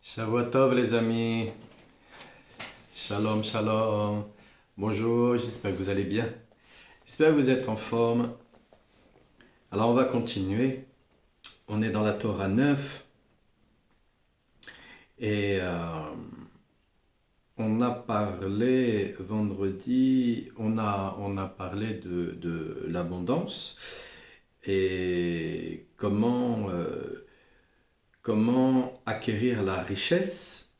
Shavua tov les amis, shalom shalom, bonjour, j'espère que vous allez bien, j'espère que vous êtes en forme. Alors on va continuer, on est dans la Torah 9 et on a parlé vendredi, on a parlé de l'abondance et comment acquérir la richesse.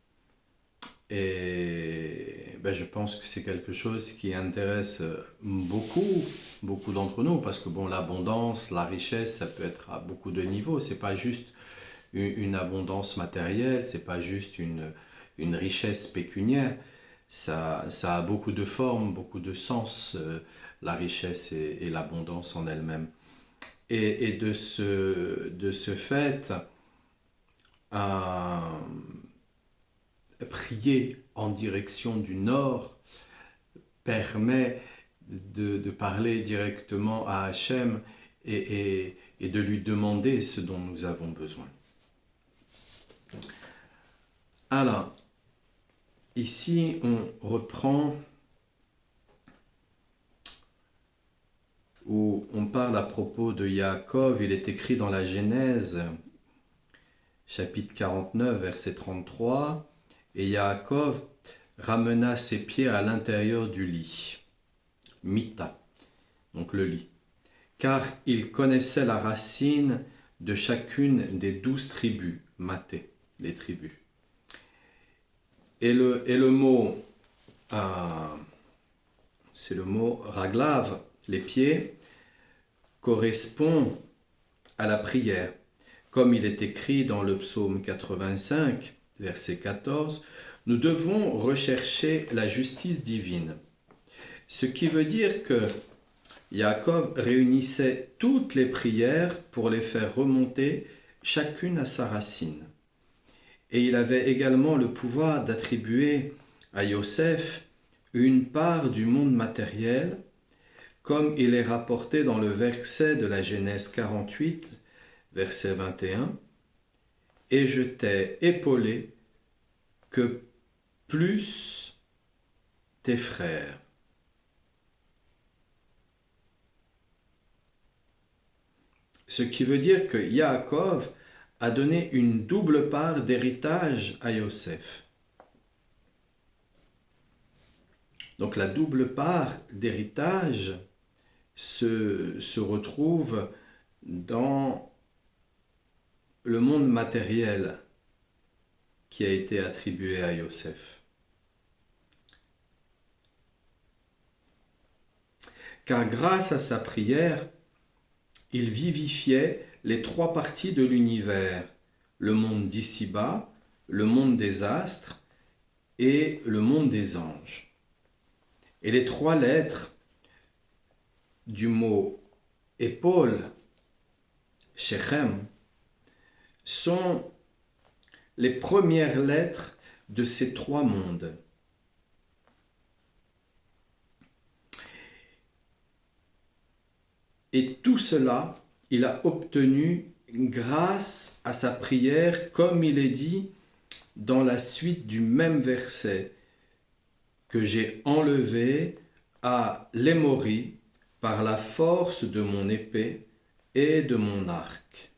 Et je pense que c'est quelque chose qui intéresse beaucoup d'entre nous, parce que bon, l'abondance, la richesse, ça peut être à beaucoup de niveaux. C'est pas juste une abondance matérielle, c'est pas juste une richesse pécuniaire. Ça a beaucoup de formes, beaucoup de sens, la richesse et l'abondance en elle-même. Et de ce fait, euh, prier en direction du nord permet de parler directement à Hachem et de lui demander ce dont nous avons besoin. Alors, ici on reprend où on parle à propos de Yaakov. Il est écrit dans la Genèse, chapitre 49, verset 33, et Yaakov ramena ses pieds à l'intérieur du lit, Mita, donc le lit, car il connaissait la racine de chacune des 12 tribus, Maté, les tribus. Et le mot, c'est le mot raglav, les pieds, correspond à la prière, comme il est écrit dans le psaume 85, verset 14, « Nous devons rechercher la justice divine ». Ce qui veut dire que Yaakov réunissait toutes les prières pour les faire remonter chacune à sa racine. Et il avait également le pouvoir d'attribuer à Yosef une part du monde matériel, comme il est rapporté dans le verset de la Genèse 48, verset 21, « Et je t'ai épaulé que plus tes frères. » Ce qui veut dire que Yaakov a donné une double part d'héritage à Yosef. Donc la double part d'héritage se retrouve dans le monde matériel qui a été attribué à Yosef. Car grâce à sa prière, il vivifiait les 3 parties de l'univers, le monde d'ici-bas, le monde des astres et le monde des anges. Et les 3 lettres du mot épaule, Shechem, sont les premières lettres de ces 3 mondes. Et tout cela, il a obtenu grâce à sa prière, comme il est dit dans la suite du même verset, que j'ai enlevé à l'Émori par la force de mon épée et de mon arc.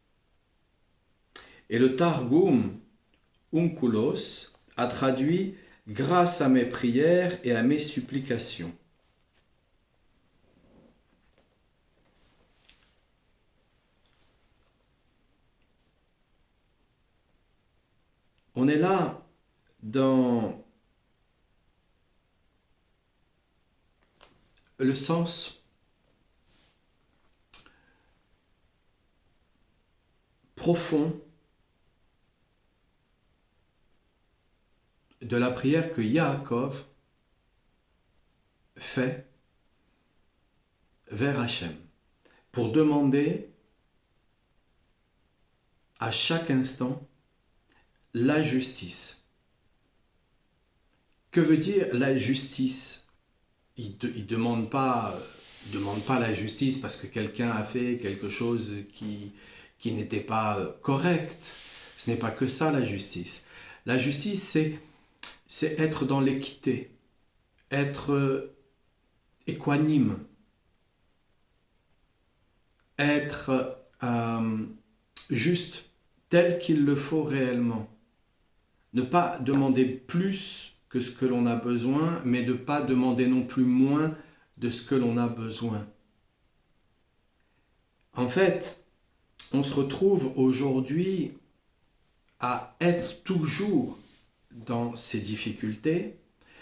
Et le Targum Onkelos a traduit « grâce à mes prières et à mes supplications ». On est là dans le sens profond de la prière que Yaakov fait vers Hachem pour demander à chaque instant la justice. Que veut dire la justice? Il ne demande pas la justice parce que quelqu'un a fait quelque chose qui n'était pas correct. Ce n'est pas que ça la justice. La justice, c'est être dans l'équité, être équanime, être juste tel qu'il le faut réellement. Ne pas demander plus que ce que l'on a besoin, mais ne pas demander non plus moins de ce que l'on a besoin. En fait, on se retrouve aujourd'hui à être toujours dans ces difficultés,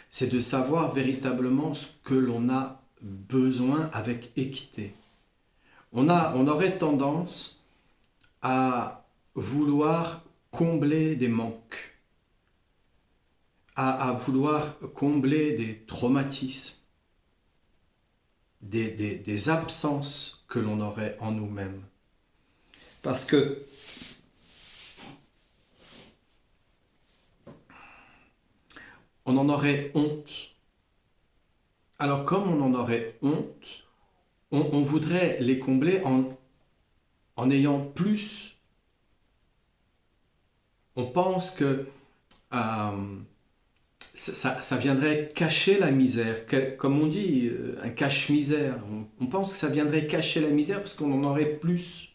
c'est de savoir véritablement ce que l'on a besoin avec équité. On aurait tendance à vouloir combler des manques, à vouloir combler des traumatismes, des absences que l'on aurait en nous-mêmes. Parce que on en aurait honte. Alors comme on en aurait honte, on voudrait les combler en ayant plus. On pense que ça viendrait cacher la misère, comme on dit, un cache-misère. On pense que ça viendrait cacher la misère parce qu'on en aurait plus.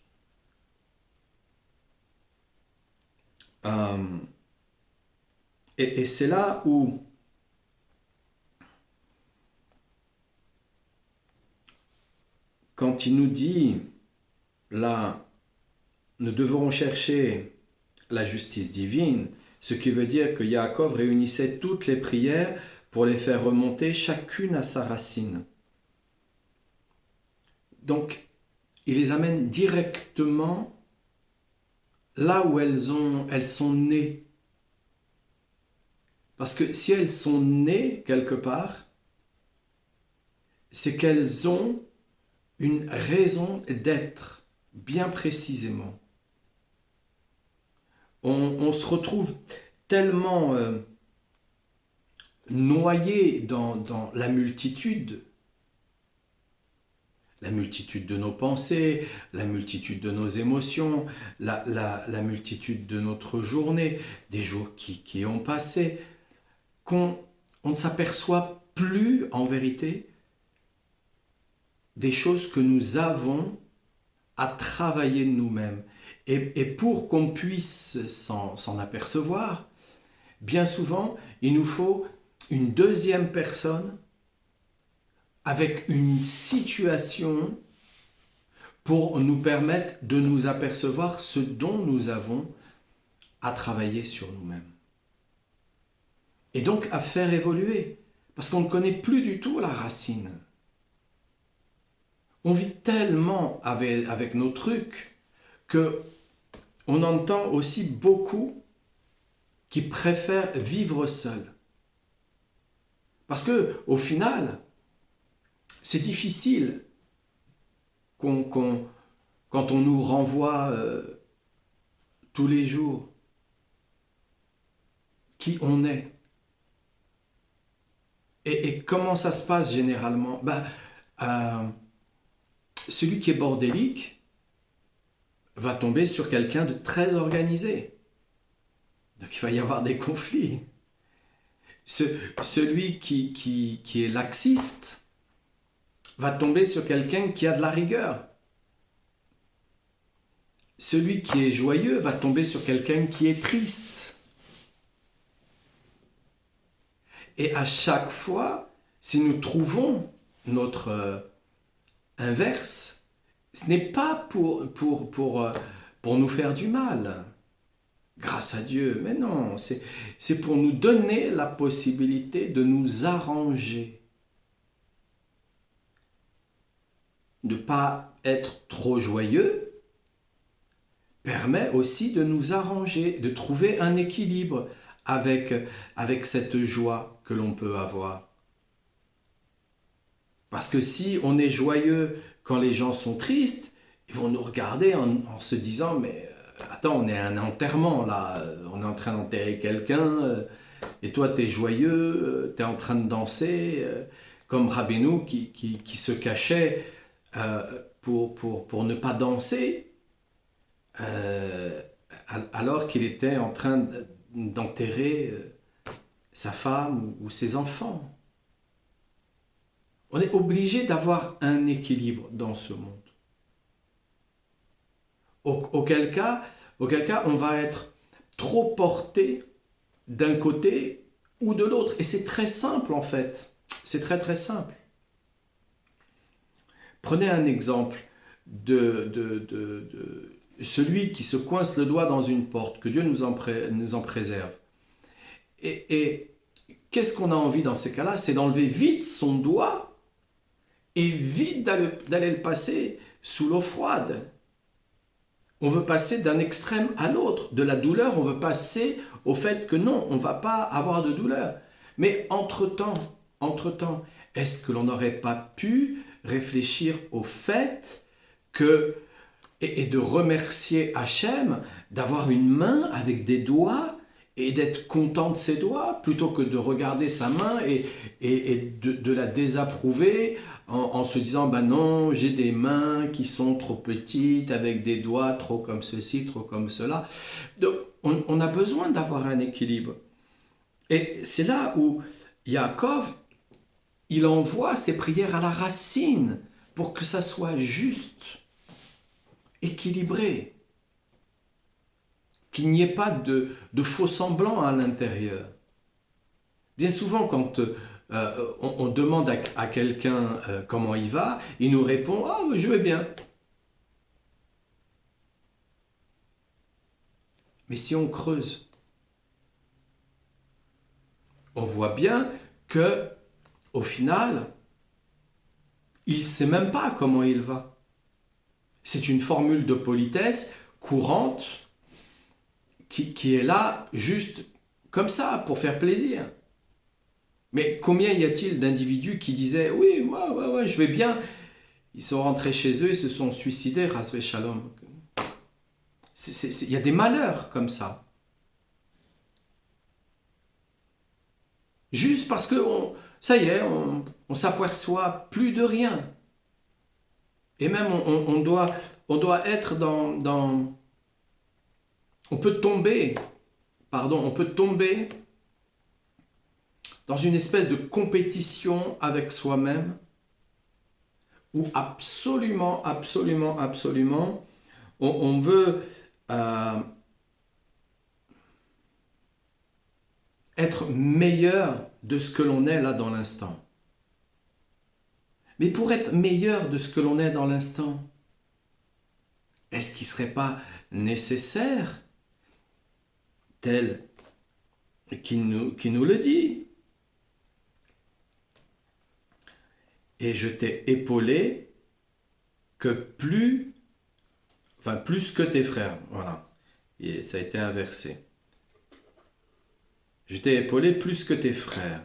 Et c'est là où quand il nous dit, là, nous devrons chercher la justice divine, ce qui veut dire que Yaakov réunissait toutes les prières pour les faire remonter chacune à sa racine. Donc, il les amène directement là où elles sont nées. Parce que si elles sont nées quelque part, c'est qu'elles ont une raison d'être, bien précisément. On se retrouve tellement noyé dans la multitude de nos pensées, la multitude de nos émotions, la multitude de notre journée, des jours qui ont passé, qu'on ne s'aperçoit plus en vérité des choses que nous avons à travailler de nous-mêmes. Et pour qu'on puisse s'en apercevoir, bien souvent, il nous faut une deuxième personne avec une situation pour nous permettre de nous apercevoir ce dont nous avons à travailler sur nous-mêmes. Et donc à faire évoluer, parce qu'on ne connaît plus du tout la racine. On vit tellement avec nos trucs que on entend aussi beaucoup qui préfèrent vivre seuls. Parce que au final, c'est difficile quand on nous renvoie tous les jours qui on est. Et comment ça se passe généralement? Celui qui est bordélique va tomber sur quelqu'un de très organisé. Donc il va y avoir des conflits. Celui qui est laxiste va tomber sur quelqu'un qui a de la rigueur. Celui qui est joyeux va tomber sur quelqu'un qui est triste. Et à chaque fois, si nous trouvons notre inverse, ce n'est pas pour nous faire du mal, grâce à Dieu, mais non, c'est pour nous donner la possibilité de nous arranger. Ne pas être trop joyeux permet aussi de nous arranger, de trouver un équilibre avec cette joie que l'on peut avoir. Parce que si on est joyeux quand les gens sont tristes, ils vont nous regarder en se disant « mais attends, on est à un enterrement là, on est en train d'enterrer quelqu'un, et toi tu es joyeux, tu es en train de danser, comme Rabbeinu qui se cachait pour ne pas danser, alors qu'il était en train d'enterrer sa femme ou ses enfants. On est obligé d'avoir un équilibre dans ce monde. Auquel cas, on va être trop porté d'un côté ou de l'autre. Et c'est très simple en fait. C'est très très simple. Prenez un exemple de celui qui se coince le doigt dans une porte, que Dieu nous en préserve. Et qu'est-ce qu'on a envie dans ces cas-là? C'est d'enlever vite son doigt et vite d'aller le passer sous l'eau froide. On veut passer d'un extrême à l'autre. De la douleur, on veut passer au fait que non, on ne va pas avoir de douleur. Mais entre-temps, est-ce que l'on n'aurait pas pu réfléchir au fait que, et de remercier Hachem d'avoir une main avec des doigts et d'être content de ses doigts, plutôt que de regarder sa main et de la désapprouver en se disant, ben non, j'ai des mains qui sont trop petites, avec des doigts trop comme ceci, trop comme cela. Donc, on a besoin d'avoir un équilibre. Et c'est là où Yaakov, il envoie ses prières à la racine pour que ça soit juste, équilibré, qu'il n'y ait pas de faux semblants à l'intérieur. Bien souvent, quand on demande à quelqu'un comment il va, il nous répond « Ah, je vais bien ». Mais si on creuse, on voit bien que, au final, il ne sait même pas comment il va. C'est une formule de politesse courante qui est là juste comme ça, pour faire plaisir. Mais combien y a-t-il d'individus qui disaient « Oui, moi, je vais bien ». Ils sont rentrés chez eux et se sont suicidés, Rasvé Shalom. Il y a des malheurs comme ça. Juste parce que, ça y est, on s'aperçoit plus de rien. Et même on doit être dans... On peut tomber dans une espèce de compétition avec soi-même où absolument, on veut être meilleur de ce que l'on est là dans l'instant. Mais pour être meilleur de ce que l'on est dans l'instant, est-ce qu'il ne serait pas nécessaire, tel qu'il nous le dit, et je t'ai épaulé plus que tes frères. Voilà. Et ça a été inversé. Je t'ai épaulé plus que tes frères.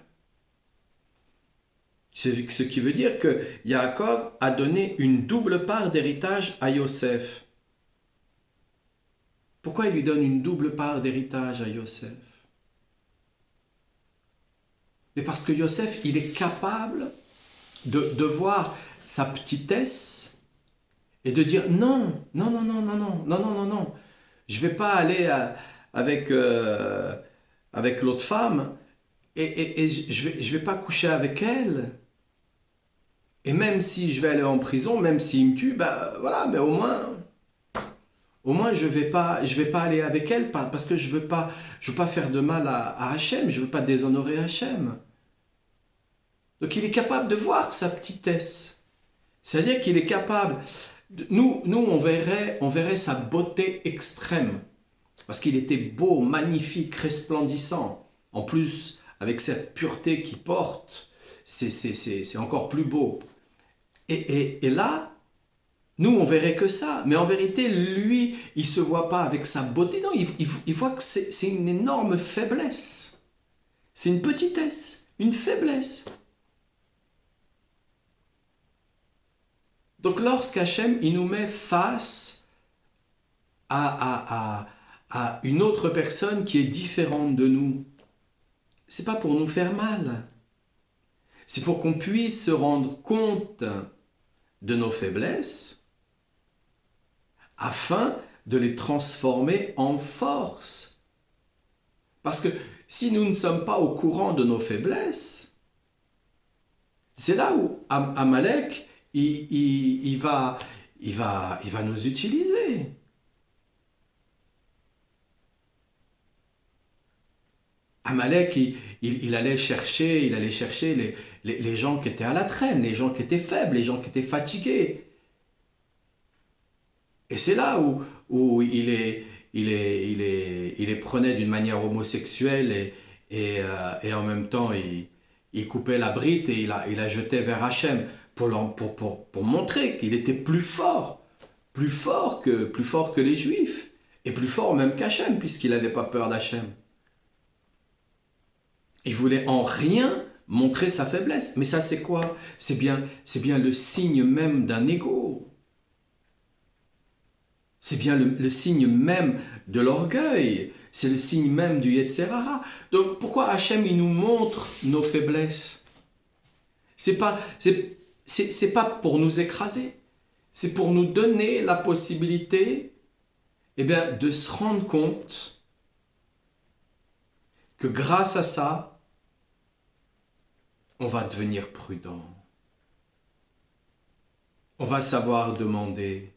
Ce qui veut dire que Yaakov a donné une double part d'héritage à Yosef. Pourquoi il lui donne une double part d'héritage à Yosef? Mais parce que Yosef, il est capable de voir sa petitesse et de dire non, je ne vais pas aller avec l'autre femme et je vais pas coucher avec elle. Et même si je vais aller en prison, même s'il me tue, voilà, mais au moins je vais pas aller avec elle parce que je veux pas faire de mal à Hachem, je veux pas déshonorer Hachem. Donc il est capable de voir sa petitesse. C'est-à-dire qu'il est capable... Nous on verrait sa beauté extrême. Parce qu'il était beau, magnifique, resplendissant. En plus, avec cette pureté qu'il porte, c'est encore plus beau. Et là, nous on verrait que ça. Mais en vérité, lui, il ne se voit pas avec sa beauté. Non, il voit que c'est une énorme faiblesse. C'est une petitesse, une faiblesse. Donc lorsqu'Hachem, il nous met face à une autre personne qui est différente de nous, c'est pas pour nous faire mal. C'est pour qu'on puisse se rendre compte de nos faiblesses afin de les transformer en force. Parce que si nous ne sommes pas au courant de nos faiblesses, c'est là où Amalek, il va nous utiliser. Amalek, il allait chercher les gens qui étaient à la traîne, les gens qui étaient faibles, les gens qui étaient fatigués. Et c'est là où il les prenait d'une manière homosexuelle et en même temps il coupait la bride et il la jetait vers Hachem pour montrer qu'il était plus fort que les Juifs et plus fort même qu'Hachem puisqu'il n'avait pas peur d'Hachem. Il voulait en rien montrer sa faiblesse. Mais ça c'est quoi? C'est bien le signe même d'un ego. C'est bien le signe même de l'orgueil. C'est le signe même du Yetzer Hara. Donc pourquoi Hachem il nous montre nos faiblesses? C'est pas pour nous écraser. C'est pour nous donner la possibilité de se rendre compte que grâce à ça, on va devenir prudent. On va savoir demander.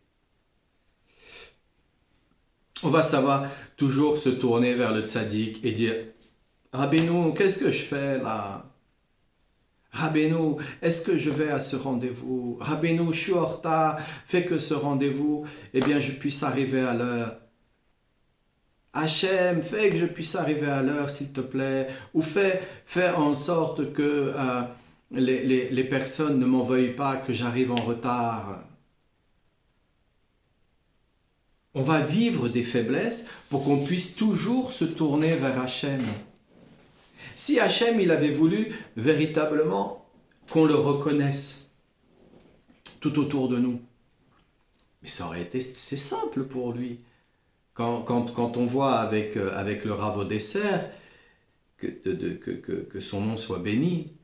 On va savoir toujours se tourner vers le tzaddik et dire « Rabbeinu, qu'est-ce que je fais là? Rabbeinu, est-ce que je vais à ce rendez-vous? Rabbeinu, je suis en retard, fais que ce rendez-vous, je puisse arriver à l'heure. Hachem, fais que je puisse arriver à l'heure, s'il te plaît. Ou fais en sorte que les personnes ne m'en veuillent pas, que j'arrive en retard. » On va vivre des faiblesses pour qu'on puisse toujours se tourner vers Hachem. Si Hachem, il avait voulu véritablement qu'on le reconnaisse tout autour de nous, mais ça aurait été, c'est simple pour lui. Quand on voit avec le Rav Odesser que son nom soit béni,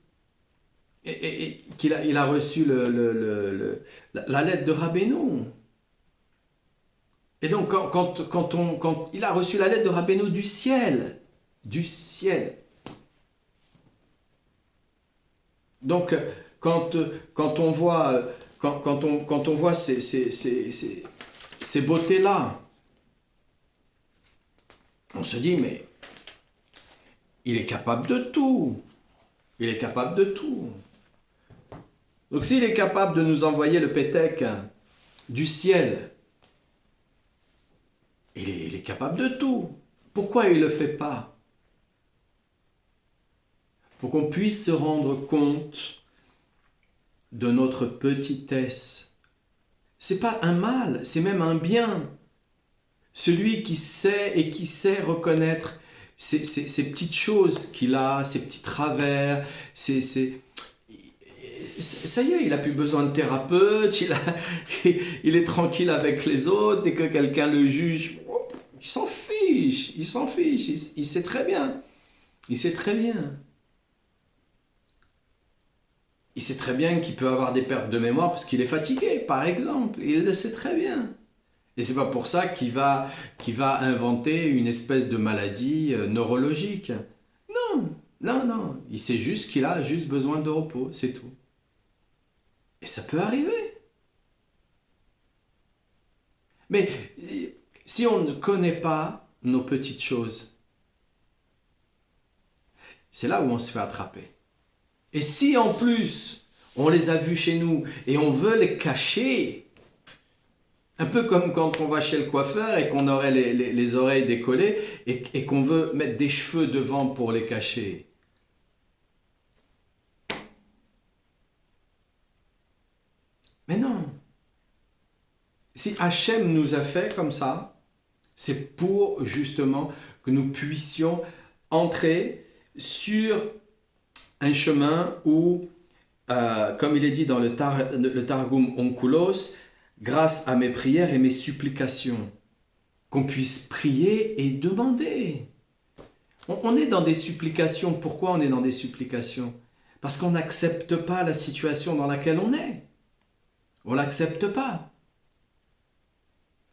et qu'il a reçu la lettre de Rabbeinu. Et donc, quand il a reçu la lettre de Rabbeinu du ciel, donc, quand on voit ces beautés-là, on se dit, mais il est capable de tout. Il est capable de tout. Donc, s'il est capable de nous envoyer le pétec du ciel, il est capable de tout. Pourquoi il ne le fait pas? Pour qu'on puisse se rendre compte de notre petitesse. Ce n'est pas un mal, c'est même un bien. Celui qui sait reconnaître ces petites choses qu'il a, ces petits travers, ça y est, il n'a plus besoin de thérapeute, il est tranquille avec les autres, dès que quelqu'un le juge, il s'en fiche, il sait très bien. Il sait très bien qu'il peut avoir des pertes de mémoire parce qu'il est fatigué, par exemple, il le sait très bien. Et c'est pas pour ça qu'il va inventer une espèce de maladie neurologique. Non, il sait juste qu'il a juste besoin de repos, c'est tout. Et ça peut arriver. Mais si on ne connaît pas nos petites choses, c'est là où on se fait attraper. Et si en plus, on les a vus chez nous et on veut les cacher, un peu comme quand on va chez le coiffeur et qu'on aurait les oreilles décollées et qu'on veut mettre des cheveux devant pour les cacher. Mais non. Si Hachem nous a fait comme ça, c'est pour justement que nous puissions entrer sur un chemin où, comme il est dit dans le Targum Onkulos, grâce à mes prières et mes supplications, qu'on puisse prier et demander. On est dans des supplications. Pourquoi on est dans des supplications? Parce qu'on n'accepte pas la situation dans laquelle on est. On ne l'accepte pas.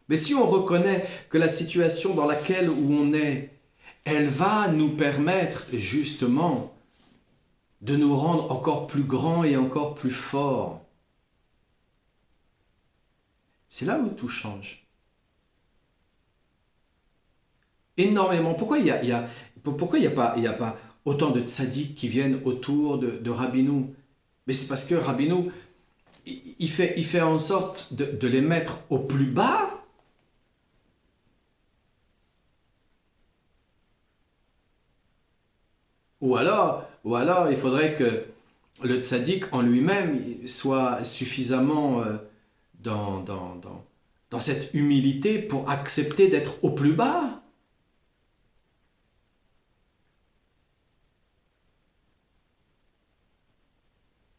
Mais si on reconnaît que la situation dans laquelle où on est, elle va nous permettre justement de nous rendre encore plus grands et encore plus forts. C'est là où tout change. Énormément. Pourquoi il y a pas autant de tzaddik qui viennent autour de Rabbinou? Mais c'est parce que Rabbinou, il fait en sorte de les mettre au plus bas. Ou alors, il faudrait que le tzaddik en lui-même soit suffisamment dans cette humilité pour accepter d'être au plus bas.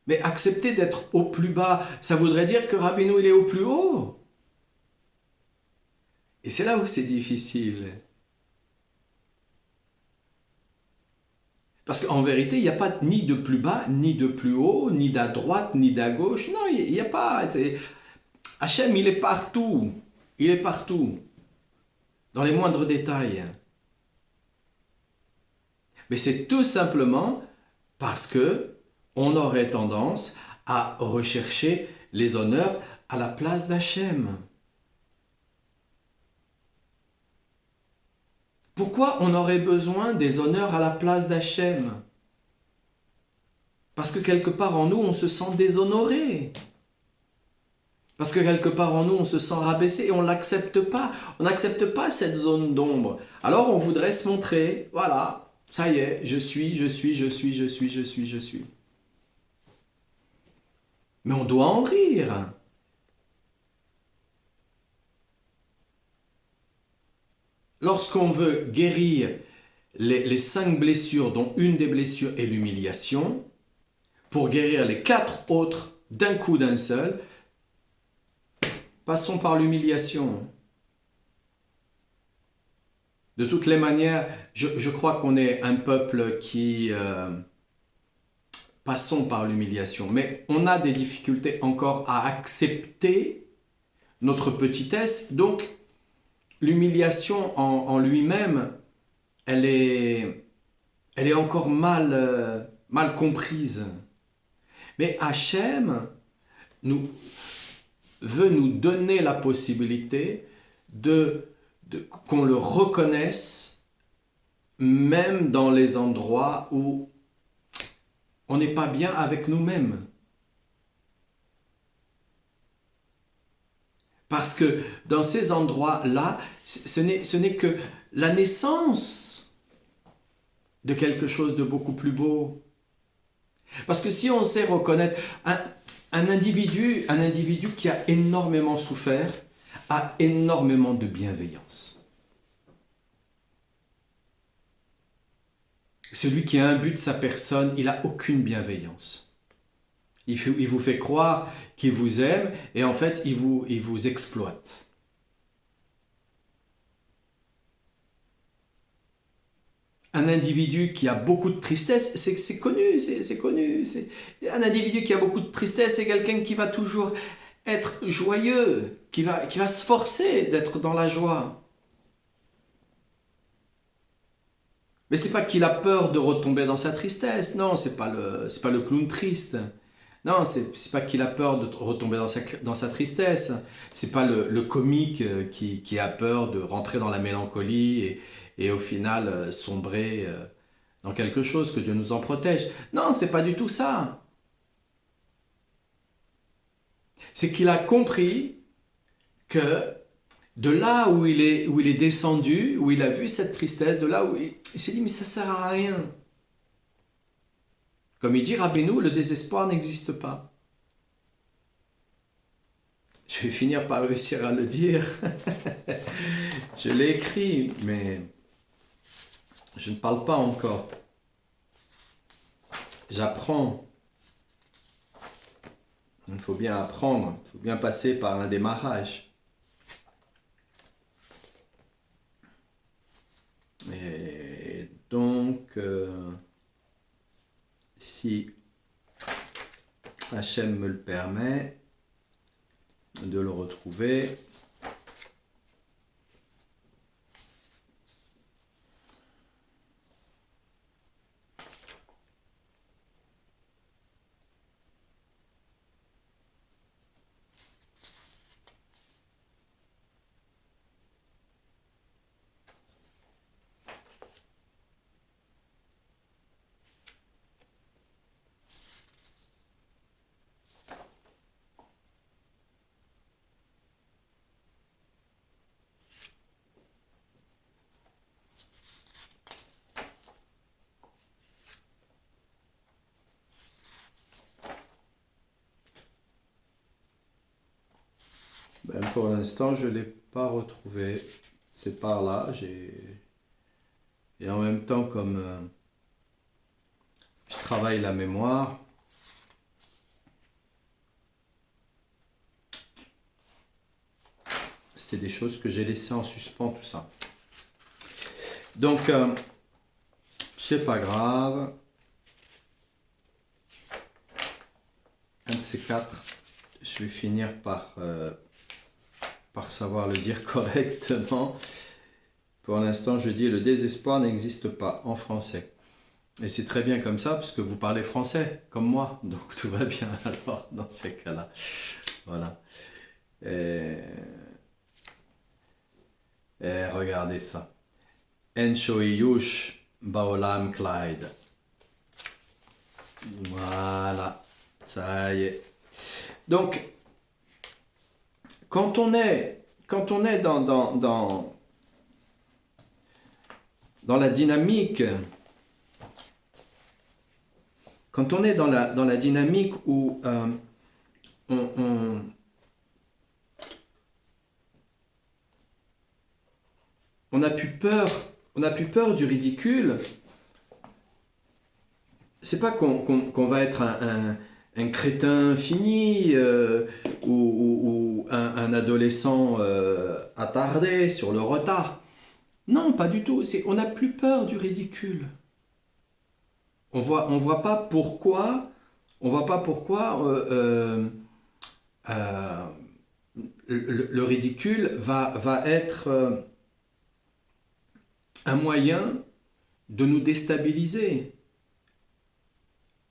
Mais accepter d'être au plus bas, ça voudrait dire que Rabbeinu il est au plus haut. Et c'est là où c'est difficile. Parce qu'en vérité, il n'y a pas ni de plus bas, ni de plus haut, ni d'à droite, ni d'à gauche. Non, il n'y a pas. Hachem, il est partout. Il est partout. Dans les moindres détails. Mais c'est tout simplement parce que on aurait tendance à rechercher les honneurs à la place d'Hachem. Pourquoi on aurait besoin des honneurs à la place d'Hachem? Parce que quelque part en nous, on se sent déshonoré. Parce que quelque part en nous, on se sent rabaissé et on ne l'accepte pas. On n'accepte pas cette zone d'ombre. Alors on voudrait se montrer, voilà, ça y est, je suis. Mais on doit en rire. Lorsqu'on veut guérir les 5 blessures, dont une des blessures est l'humiliation, pour guérir les 4 autres d'un coup d'un seul, passons par l'humiliation. De toutes les manières, je crois qu'on est un peuple qui... passons par l'humiliation. Mais on a des difficultés encore à accepter notre petitesse. Donc, l'humiliation en lui-même, elle est encore mal comprise. Mais Hachem veut nous donner la possibilité qu'on le reconnaisse, même dans les endroits où on n'est pas bien avec nous-mêmes. Parce que dans ces endroits-là, ce n'est que la naissance de quelque chose de beaucoup plus beau. Parce que si on sait reconnaître un individu qui a énormément souffert, a énormément de bienveillance. Celui qui a un but de sa personne, il n'a aucune bienveillance. Il vous fait croire qu'il vous aime et en fait, il vous exploite. Un individu qui a beaucoup de tristesse, c'est connu. Un individu qui a beaucoup de tristesse, c'est quelqu'un qui va toujours être joyeux, qui va se forcer d'être dans la joie. Mais c'est pas qu'il a peur de retomber dans sa tristesse. Non, c'est pas le clown triste. Non, c'est pas qu'il a peur de retomber dans sa tristesse. C'est pas le comique qui a peur de rentrer dans la mélancolie et au final sombrer dans quelque chose, que Dieu nous en protège. Non, c'est pas du tout ça. C'est qu'il a compris que de là où il est descendu, où il a vu cette tristesse, de là où il s'est dit, mais ça sert à rien. Comme il dit Rabbeinu, le désespoir n'existe pas. Je vais finir par réussir à le dire. Je l'ai écrit, mais je ne parle pas encore. J'apprends. Il faut bien apprendre, il faut bien passer par un démarrage. Et donc, si Hachem me le permet de le retrouver, Ben, pour l'instant, je ne l'ai pas retrouvé. C'est par là. Et en même temps, comme je travaille la mémoire, c'était des choses que j'ai laissées en suspens, tout ça. Donc, c'est pas grave. Un de ces quatre, je vais finir par savoir le dire correctement. Pour l'instant, je dis le désespoir n'existe pas en français. Et c'est très bien comme ça, parce que vous parlez français, comme moi. Donc tout va bien alors, dans ces cas-là. Voilà. Et regardez ça. En shoyush baolam Clyde. Voilà. Ça y est. Donc, quand on est dans la dynamique, quand on est dans la dynamique où on n'a plus peur du ridicule, c'est pas qu'on va être un crétin fini ou un adolescent attardé sur le retard. Non, pas du tout. On n'a plus peur du ridicule. On voit pas pourquoi. On voit pas pourquoi le ridicule va être un moyen de nous déstabiliser.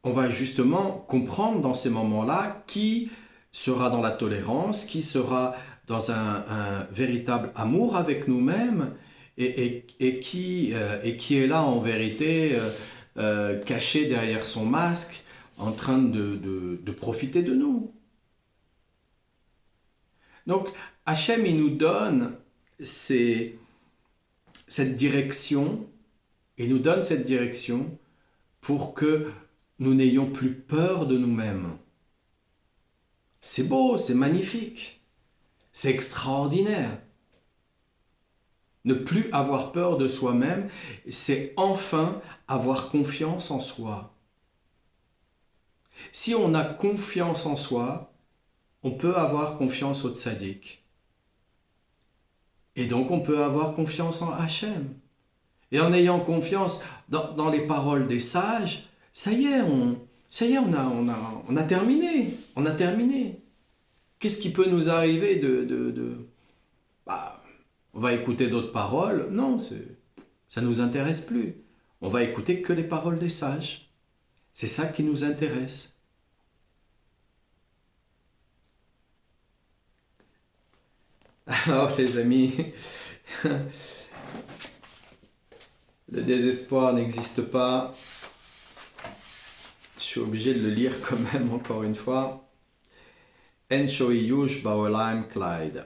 On va justement comprendre dans ces moments-là qui sera dans la tolérance, qui sera dans un véritable amour avec nous-mêmes et qui est là en vérité caché derrière son masque en train de profiter de nous. Donc Hachem, il nous donne cette direction, il nous donne cette direction pour que nous n'ayons plus peur de nous-mêmes. C'est beau, c'est magnifique, c'est extraordinaire. Ne plus avoir peur de soi-même, c'est enfin avoir confiance en soi. Si on a confiance en soi, on peut avoir confiance au tzaddik. Et donc on peut avoir confiance en Hachem. Et en ayant confiance dans les paroles des sages, ça y est, on a terminé. On a terminé. Qu'est-ce qui peut nous arriver on va écouter d'autres paroles? Non, ça ne nous intéresse plus. On va écouter que les paroles des sages. C'est ça qui nous intéresse. Alors les amis, le désespoir n'existe pas. Je suis obligé de le lire quand même encore une fois. En shoyush baolam Clyde.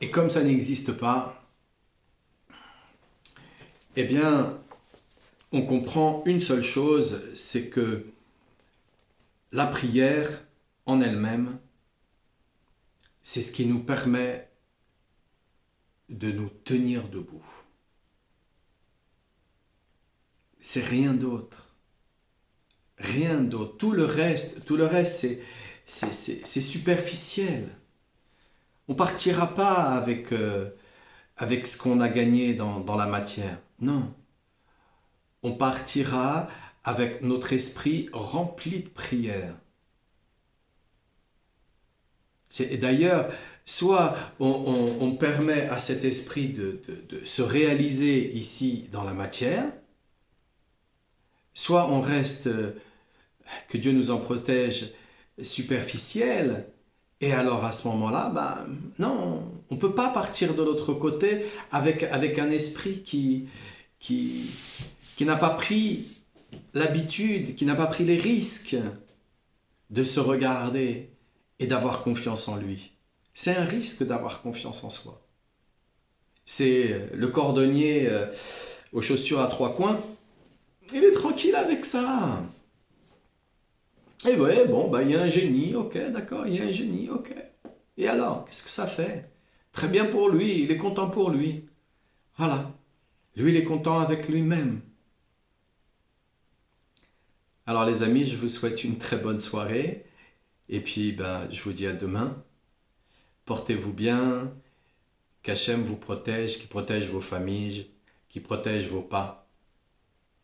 Et comme ça n'existe pas, eh bien, on comprend une seule chose, c'est que la prière en elle-même, c'est ce qui nous permet de nous tenir debout. C'est rien d'autre. Rien d'autre. Tout le reste, c'est superficiel. On ne partira pas avec ce qu'on a gagné dans la matière. Non. On partira avec notre esprit rempli de prière. Et d'ailleurs, soit on permet à cet esprit de se réaliser ici dans la matière, soit on reste, que Dieu nous en protège, superficiel, et alors à ce moment-là, non, on ne peut pas partir de l'autre côté avec un esprit qui n'a pas pris l'habitude, qui n'a pas pris les risques de se regarder et d'avoir confiance en lui. C'est un risque d'avoir confiance en soi. C'est le cordonnier aux chaussures à trois coins, il est tranquille avec ça. Et ouais, bon, bah, il y a un génie, ok, d'accord, il y a un génie, ok. Et alors, qu'est-ce que ça fait? Très bien pour lui, il est content pour lui. Voilà. Lui, il est content avec lui-même. Alors les amis, je vous souhaite une très bonne soirée. Et puis, ben, je vous dis à demain. Portez-vous bien. Qu'Hachem vous protège, qui protège vos familles, qui protège vos pas.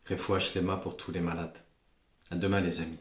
Refouach les mains pour tous les malades. À demain les amis.